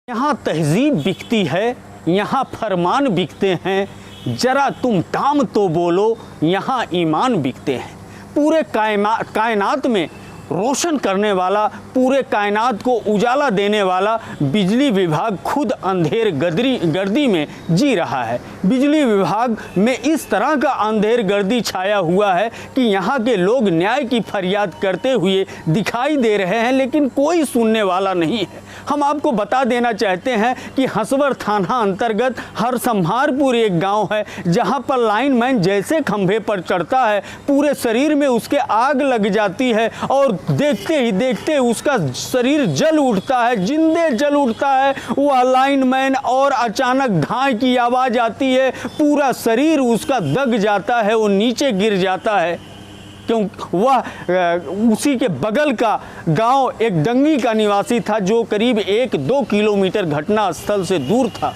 यहाँ तहजीब बिकती है, यहाँ फरमान बिकते हैं, जरा तुम दाम तो बोलो, यहाँ ईमान बिकते हैं। पूरे कायनात में रोशन करने वाला, पूरे कायनात को उजाला देने वाला बिजली विभाग खुद अंधेर गर्दी में जी रहा है। बिजली विभाग में इस तरह का अंधेर गर्दी छाया हुआ है कि यहाँ के लोग न्याय की फरियाद करते हुए दिखाई दे रहे हैं, लेकिन कोई सुनने वाला नहीं है। हम आपको बता देना चाहते हैं कि हंसवर थाना अंतर्गत हरसंहारपुर एक गांव है, जहां पर लाइनमैन जैसे खंभे पर चढ़ता है पूरे शरीर में उसके आग लग जाती है और देखते ही देखते उसका शरीर जल उठता है, जिंदे जल उठता है वह लाइनमैन, और अचानक धाय की आवाज़ आती है, पूरा शरीर उसका दग जाता है, वो नीचे गिर जाता है। क्यों वह उसी के बगल का गांव एक डंगी का निवासी था जो करीब 1-2 किलोमीटर घटना स्थल से दूर था।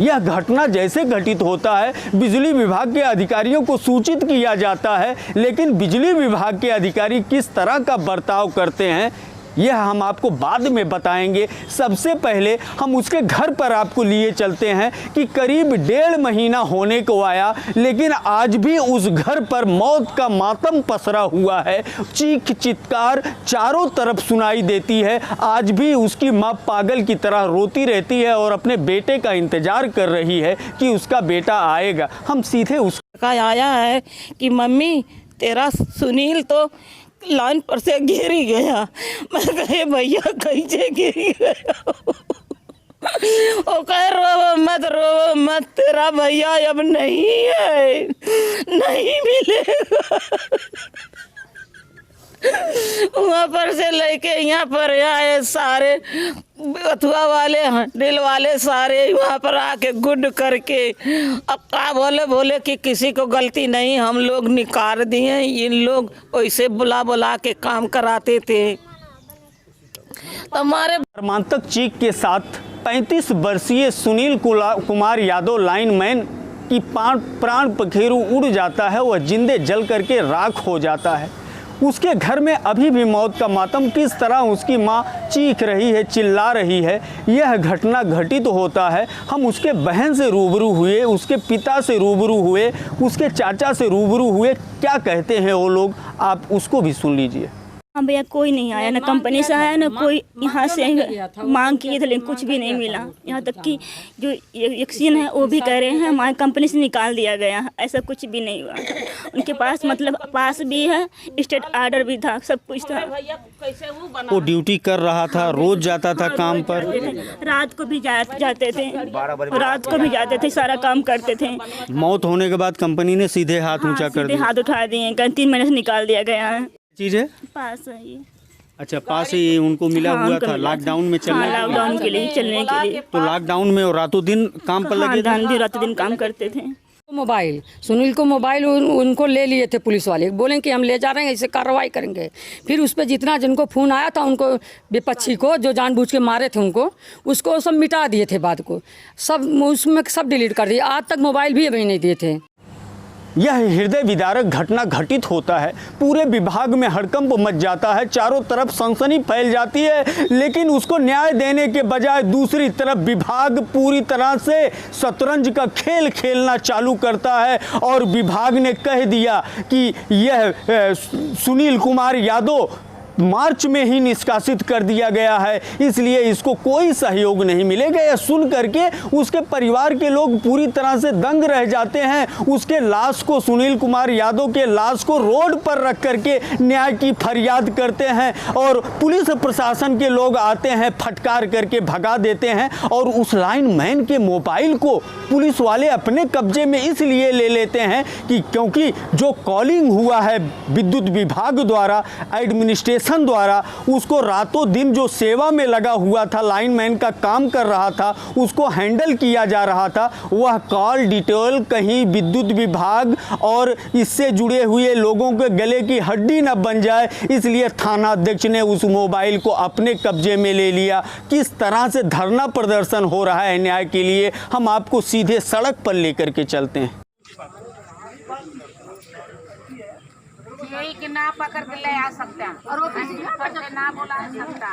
यह घटना जैसे घटित होता है बिजली विभाग के अधिकारियों को सूचित किया जाता है, लेकिन बिजली विभाग के अधिकारी किस तरह का बर्ताव करते हैं यह हम आपको बाद में बताएंगे। सबसे पहले हम उसके घर पर आपको लिए चलते हैं कि करीब 1.5 महीना होने को आया, लेकिन आज भी उस घर पर मौत का मातम पसरा हुआ है। चीख चित्कार चारों तरफ सुनाई देती है। आज भी उसकी माँ पागल की तरह रोती रहती है और अपने बेटे का इंतजार कर रही है कि उसका बेटा आएगा। हम सीधे उसका आया है कि मम्मी तेरा सुनील तो लाइन पर से गिर ही गया। मैं कहे भैया कैसे गिर गया? वो कहे रो मत, तेरा भैया अब नहीं है, नहीं मिलेगा। वहाँ पर से लेके यहाँ पर आए सारे अथवा वाले दिल वाले सारे वहाँ पर आके गुड करके अब का बोले कि किसी को गलती नहीं, हम लोग निकाल दिए। इन लोग वैसे बुला के काम कराते थे। हमारे मर्मांतक चीख के साथ 35 वर्षीय सुनील कुमार यादव लाइनमैन की प्राण पखेरु उड़ जाता है। वह जिंदे जल करके राख हो जाता है। उसके घर में अभी भी मौत का मातम, किस तरह उसकी माँ चीख रही है, चिल्ला रही है। यह घटना घटित होता है। हम उसके बहन से रूबरू हुए, उसके पिता से रूबरू हुए, उसके चाचा से रूबरू हुए। क्या कहते हैं वो लोग, आप उसको भी सुन लीजिए। हाँ भैया, कोई नहीं आया, ना कंपनी से आया, ना कोई यहाँ से मांग किए थे, लेकिन कुछ भी नहीं मिला। यहाँ तक कि जो एक्सीन है वो भी कह रहे हैं हमारे कंपनी से निकाल दिया गया, ऐसा कुछ भी नहीं हुआ। उनके पास मतलब पास भी है, स्टेट ऑर्डर भी था, सब कुछ था। वो ड्यूटी कर रहा था, रोज जाता था काम पर, रात को भी जाते थे, रात को भी जाते थे, सारा काम करते थे। मौत होने के बाद कंपनी ने सीधे हाथ ऊंचा कर दिया, हाथ उठा दिए, 3 महीने से निकाल दिया गया है। चीज है पास है ये। अच्छा, पास ही उनको मिला हुआ था लॉकडाउन में चलने लॉकडाउन के लिए चलने के लिए। तो लॉकडाउन में और रातों दिन काम पर लगे थे, रातों दिन काम करते थे। मोबाइल सुनील को मोबाइल उनको ले लिए थे पुलिस वाले, बोले कि हम ले जा रहे हैं, इसे कार्रवाई करेंगे। फिर उस पर जितना जिनको फोन आया था उनको विपक्षी को जो जानबूझ के मारे थे उनको, उसको सब मिटा दिए थे, बात को सब उसमें सब डिलीट कर दिए। आज तक मोबाइल भी अभी नहीं दिए थे। यह हृदय विदारक घटना घटित होता है। पूरे विभाग में हड़कंप मच जाता है, चारों तरफ सनसनी फैल जाती है, लेकिन उसको न्याय देने के बजाय दूसरी तरफ विभाग पूरी तरह से शतरंज का खेल खेलना चालू करता है और विभाग ने कह दिया कि यह सुनील कुमार यादव मार्च में ही निष्कासित कर दिया गया है, इसलिए इसको कोई सहयोग नहीं मिलेगा। यह सुन करके उसके परिवार के लोग पूरी तरह से दंग रह जाते हैं। उसके लाश को, सुनील कुमार यादव के लाश को रोड पर रख करके न्याय की फरियाद करते हैं और पुलिस प्रशासन के लोग आते हैं, फटकार करके भगा देते हैं और उस लाइनमैन के मोबाइल को पुलिस वाले अपने कब्जे में इसलिए ले लेते हैं कि क्योंकि जो कॉलिंग हुआ है विद्युत विभाग द्वारा, एडमिनिस्ट्रेशन द्वारा, उसको रातों दिन जो सेवा में लगा हुआ था, लाइनमैन का काम कर रहा था, उसको हैंडल किया जा रहा था, वह कॉल डिटेल कहीं विद्युत विभाग और इससे जुड़े हुए लोगों के गले की हड्डी न बन जाए, इसलिए थाना अध्यक्ष ने उस मोबाइल को अपने कब्जे में ले लिया। किस तरह से धरना प्रदर्शन हो रहा है न्याय के लिए, हम आपको सीधे सड़क पर लेकर के चलते हैं। कोई के ना पकड़ के ले आ सकता और वो ना बुला सकता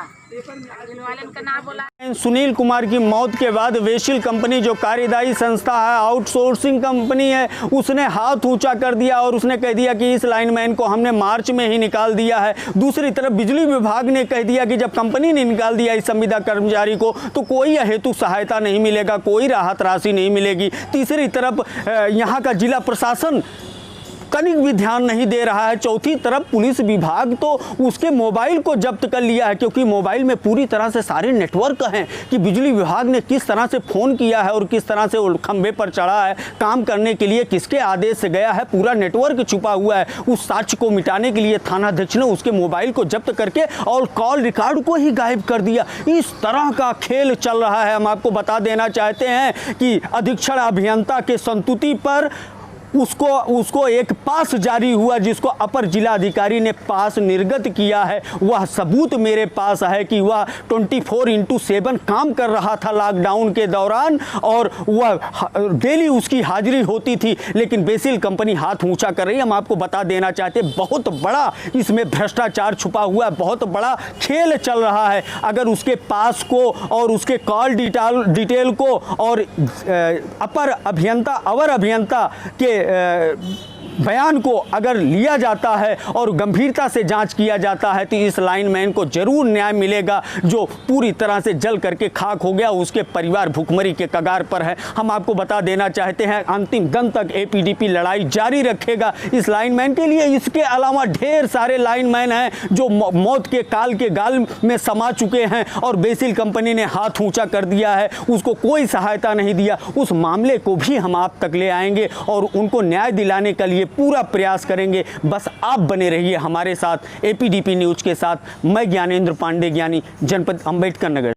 वाले का ना बुला। सुनील कुमार की मौत के बाद वेशिल कंपनी जो कार्यदायी संस्था है, आउटसोर्सिंग कंपनी है, उसने हाथ ऊंचा कर दिया और उसने कह दिया कि इस लाइनमैन को हमने मार्च में ही निकाल दिया है। दूसरी तरफ बिजली विभाग ने कह दिया कि जब कंपनी ने निकाल दिया इस संविदा कर्मचारी को तो कोई हेतु सहायता नहीं मिलेगा, कोई राहत राशि नहीं मिलेगी। तीसरी तरफ यहाँ का जिला प्रशासन कनिक भी ध्यान नहीं दे रहा है। चौथी तरफ पुलिस विभाग तो उसके मोबाइल को जब्त कर लिया है, क्योंकि मोबाइल में पूरी तरह से सारे नेटवर्क हैं कि बिजली विभाग ने किस तरह से फ़ोन किया है और किस तरह से वो खंभे पर चढ़ा है, काम करने के लिए किसके आदेश से गया है, पूरा नेटवर्क छुपा हुआ है। उस साक्ष्य को मिटाने के लिए थानाध्यक्ष ने उसके मोबाइल को जब्त करके और कॉल रिकॉर्ड को ही गायब कर दिया। इस तरह का खेल चल रहा है। हम आपको बता देना चाहते हैं कि अधीक्षण अभियंता के संतुति पर उसको एक पास जारी हुआ, जिसको अपर जिला अधिकारी ने पास निर्गत किया है। वह सबूत मेरे पास है कि वह 24/7 काम कर रहा था लॉकडाउन के दौरान और वह डेली उसकी हाजिरी होती थी, लेकिन वेशिल कंपनी हाथ ऊंचा कर रही है। हम आपको बता देना चाहते हैं बहुत बड़ा इसमें भ्रष्टाचार छुपा हुआ है, बहुत बड़ा खेल चल रहा है। अगर उसके पास को और उसके कॉल डिटेल को और अपर अभियंता के बयान को अगर लिया जाता है और गंभीरता से जांच किया जाता है तो इस लाइनमैन को जरूर न्याय मिलेगा, जो पूरी तरह से जल करके खाक हो गया। उसके परिवार भुखमरी के कगार पर है। हम आपको बता देना चाहते हैं अंतिम दम तक एपीडीपी लड़ाई जारी रखेगा इस लाइनमैन के लिए। इसके अलावा ढेर सारे लाइनमैन हैं जो मौत के काल के गाल में समा चुके हैं और वेशिल कंपनी ने हाथ ऊंचा कर दिया है, उसको कोई सहायता नहीं दिया। उस मामले को भी हम आप तक ले आएंगे और उनको न्याय दिलाने के लिए पूरा प्रयास करेंगे। बस आप बने रहिए हमारे साथ एपीडीपी न्यूज के साथ। मैं ज्ञानेंद्र पांडे ज्ञानी, जनपद अंबेडकर नगर।